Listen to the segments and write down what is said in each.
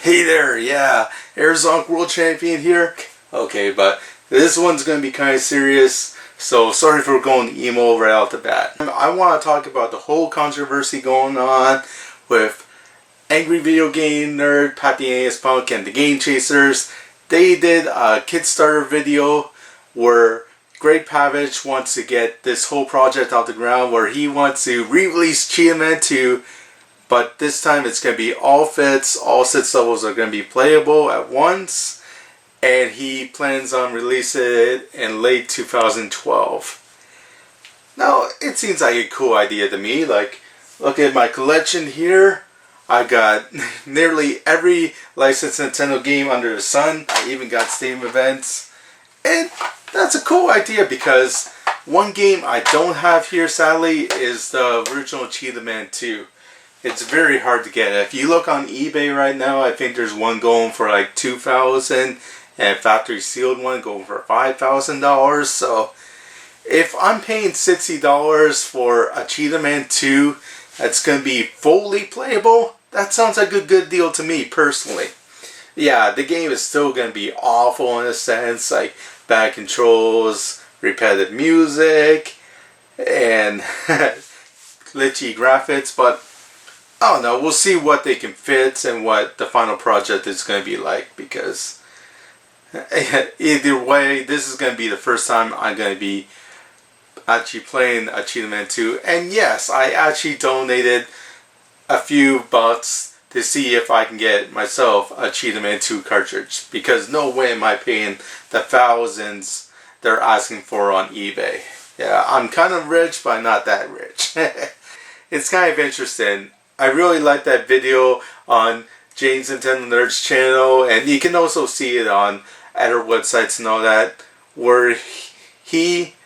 Hey there, yeah, Arizona World Champion here. Okay, but this one's going to be kind of serious, so sorry for going emo right out the bat. I want to talk about the whole controversy going on with Angry Video Game Nerd, Patty Punk, and the Game Chasers. They did a Kickstarter video where Greg Pavich wants to get this whole project off the ground, where he wants to re-release Cheetahmen 2, but this time it's going to be all fits, all 6 levels are going to be playable at once, and he plans on releasing it in late 2012. Now, it seems like a cool idea to me. Like, look at my collection here. I got nearly every licensed Nintendo game under the sun. I even got Steam events. And that's a cool idea, because one game I don't have here, sadly, is the original Cheetahmen 2. It's very hard to get. If you look on eBay right now, I think there's one going for like $2,000, and factory sealed one going for $5,000. So if I'm paying $60 for a Cheetahmen 2 that's going to be fully playable, that sounds like a good deal to me personally. Yeah, the game is still going to be awful in a sense, like bad controls, repetitive music, and glitchy graphics, but I don't know, we'll see what they can fit and what the final project is going to be like, because either way, this is going to be the first time I'm going to be actually playing a Cheetahmen 2. And yes, I actually donated a few bucks to see if I can get myself a Cheetahmen 2 cartridge, because no way am I paying the thousands they're asking for on eBay. Yeah, I'm kind of rich, but not that rich. It's kind of interesting. I really like that video on Jane's Nintendo Nerds channel, and you can also see it on other websites and all that, where he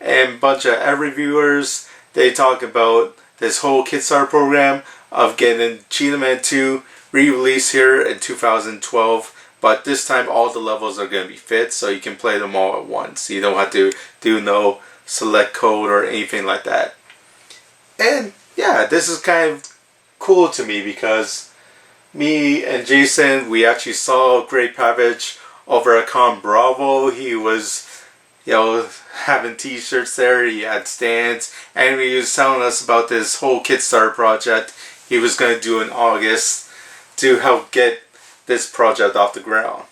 and a bunch of other reviewers, they talk about this whole Kickstarter program of getting Cheetahmen 2 re-released here in 2012, but this time all the levels are going to be fit, so you can play them all at once. You don't have to do no select code or anything like that. And yeah, this is kind of cool to me, because me and Jason, we actually saw Greg Pavich over at Con Bravo. He was, having t-shirts there, he had stands, and he was telling us about this whole Kickstarter project he was going to do in August to help get this project off the ground.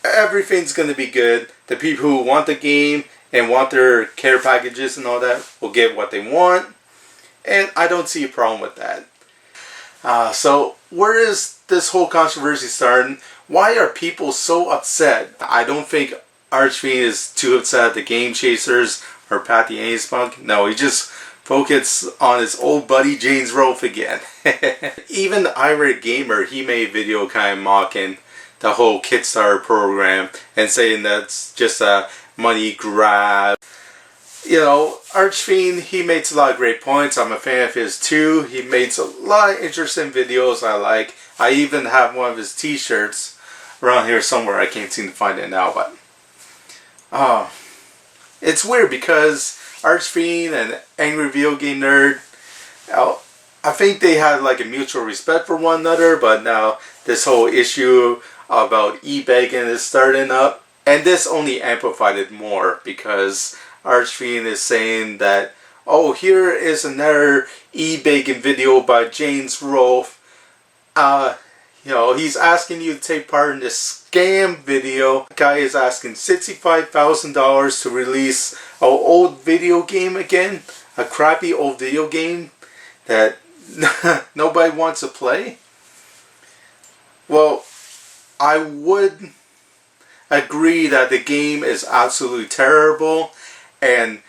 Everything's going to be good. The people who want the game and want their care packages and all that will get what they want, and I don't see a problem with that. So where is this whole controversy starting? Why are people so upset? I don't think Archfiend is too upset at the Game Chasers or Patty Punk. No, he just focused on his old buddy James Rolfe again. Even the Irate Gamer, he made a video kind of mocking the whole Kickstarter program and saying that's just a money grab. Archfiend, he makes a lot of great points. I'm a fan of his too. He makes a lot of interesting videos I like. I even have one of his t-shirts around here somewhere. I can't seem to find it now, but it's weird, because Archfiend and Angry Video Game Nerd, I think they had like a mutual respect for one another, but now this whole issue about e-begging is starting up, and this only amplified it more, because Archfiend is saying that, oh, here is another e-begging video by James Rolfe. He's asking you to take part in this scam video. The guy is asking $65,000 to release an old video game again, a crappy old video game that nobody wants to play. Well, I would agree that the game is absolutely terrible, and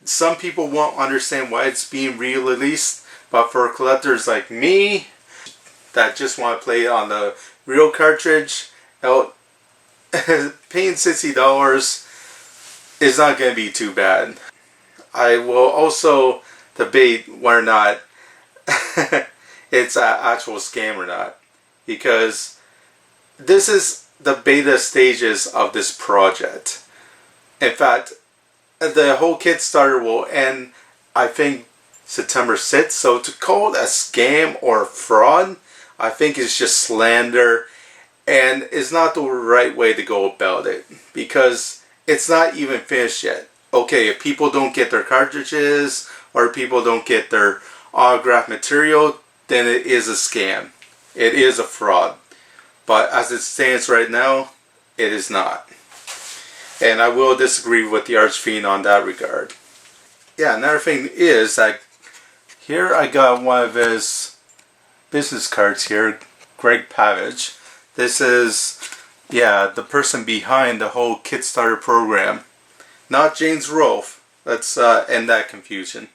some people won't understand why it's being re-released, but for collectors like me that just want to play it on the real cartridge, paying $60 is not going to be too bad. I will also debate whether or not it's an actual scam or not, because this is the beta stages of this project. In fact, the whole Kickstarter will end, I think, September 6th. So to call it a scam or fraud, I think it's just slander, and it's not the right way to go about it, because it's not even finished yet. Okay, if people don't get their cartridges, or people don't get their autograph material, then it is a scam. It is a fraud. But as it stands right now, it is not. And I will disagree with the Archfiend on that regard. Yeah, another thing is that here I got one of his business cards here, Greg Pavage. This is, yeah, the person behind the whole Kickstarter program. Not James Rolfe. Let's end that confusion.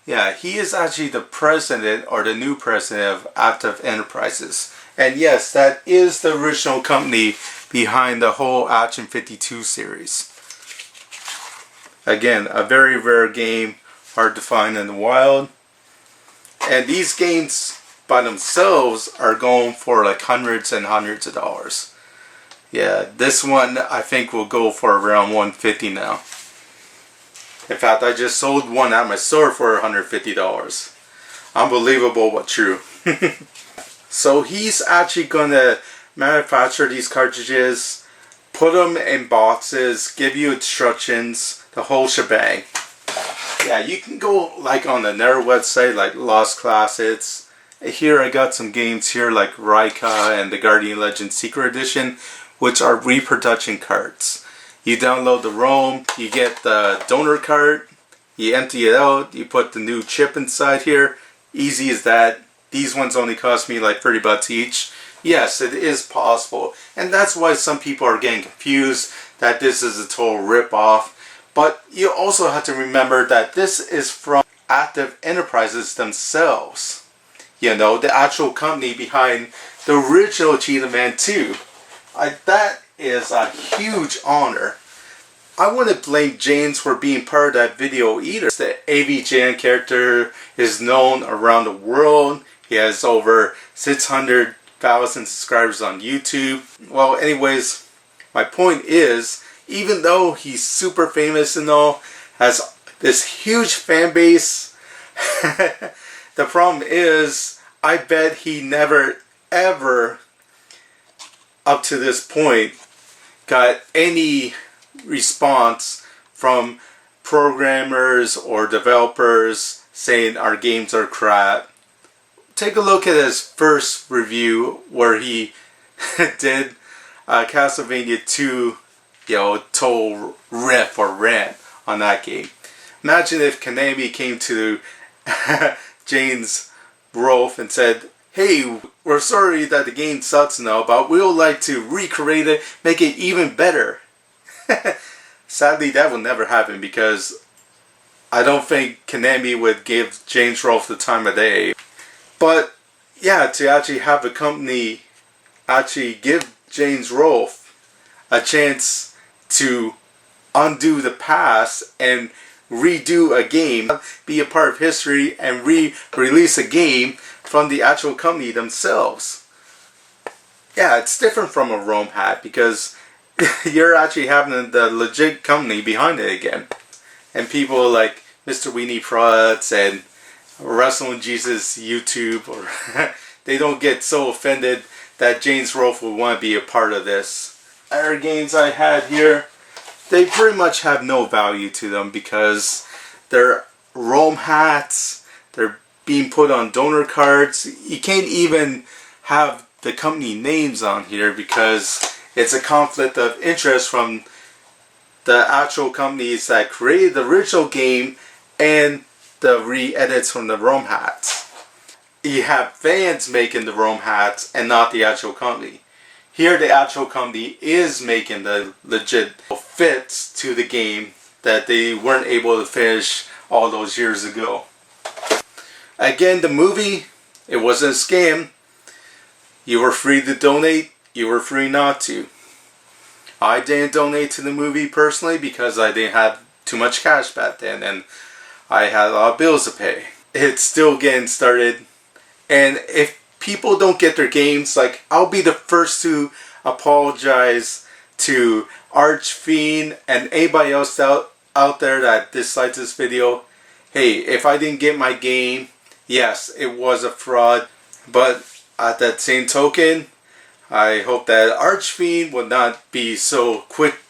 Yeah, he is actually the president, or the new president, of Active Enterprises. And yes, that is the original company behind the whole Action 52 series. Again, a very rare game, hard to find in the wild. And these games by themselves are going for like hundreds and hundreds of dollars. Yeah, this one I think will go for around $150 now. In fact, I just sold one at my store for $150. Unbelievable but true. So he's actually gonna manufacture these cartridges, put them in boxes, give you instructions, the whole shebang. Yeah, you can go like on another website like Lost Classics. Here I got some games here like Raika and the Guardian Legend Secret Edition, which are reproduction cards. You download the ROM, you get the donor card, you empty it out, you put the new chip inside here. Easy as that. These ones only cost me like $30 each. Yes, it is possible. And that's why some people are getting confused that this is a total rip-off. But you also have to remember that this is from Active Enterprises themselves. You know, the actual company behind the original Cheetahmen 2. That is a huge honor. I wouldn't blame James for being part of that video either. The AVGN character is known around the world. He has over 600,000 subscribers on YouTube. Well, anyways, my point is, even though he's super famous and all, has this huge fan base, the problem is, I bet he never ever, up to this point, got any response from programmers or developers saying our games are crap. Take a look at his first review where he did Castlevania 2, you know, total riff or rant on that game. Imagine if Konami came to James Rolfe and said, hey, we're sorry that the game sucks now, but we would like to recreate it, make it even better. Sadly, that will never happen because I don't think Konami would give James Rolfe the time of day. But yeah, to actually have the company actually give James Rolfe a chance to undo the past and redo a game, be a part of history, and re-release a game from the actual company themselves. Yeah, it's different from a ROM hack because you're actually having the legit company behind it again. And people like Mr. Weenie Products and Wrestling Jesus YouTube, or they don't get so offended that James Rolfe would want to be a part of this. Other games I had here, they pretty much have no value to them because they're ROM hats, they're being put on donor cards. You can't even have the company names on here because it's a conflict of interest from the actual companies that created the original game and the re-edits from the ROM hats. You have fans making the ROM hats and not the actual company. Here the actual company is making the legit fits to the game that they weren't able to finish all those years ago. Again, the movie, it wasn't a scam. You were free to donate, you were free not to. I didn't donate to the movie personally because I didn't have too much cash back then and I had a lot of bills to pay. It's still getting started, and if people don't get their games, like, I'll be the first to apologize to Archfiend and anybody else out there that dislikes this video. Hey, if I didn't get my game, yes, it was a fraud, but At that same token, I hope that Archfiend will not be so quick,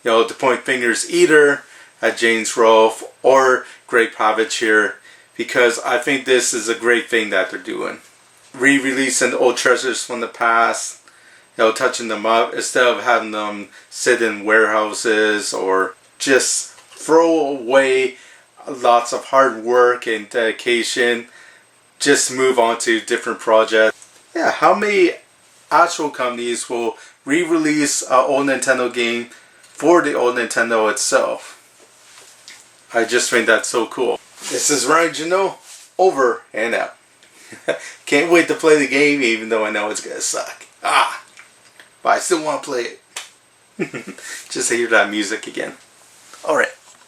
to point fingers either at James Rolfe or Greg Pavich here, because I think this is a great thing that they're doing. Re-releasing old treasures from the past, touching them up instead of having them sit in warehouses or just throw away lots of hard work and dedication. Just move on to different projects. Yeah, how many actual companies will re-release an old Nintendo game for the old Nintendo itself? I just think that's so cool. This is Ryan Janot, over and out. Can't wait to play the game even though I know it's gonna suck. But I still want to play it. Just to hear that music again. Alright.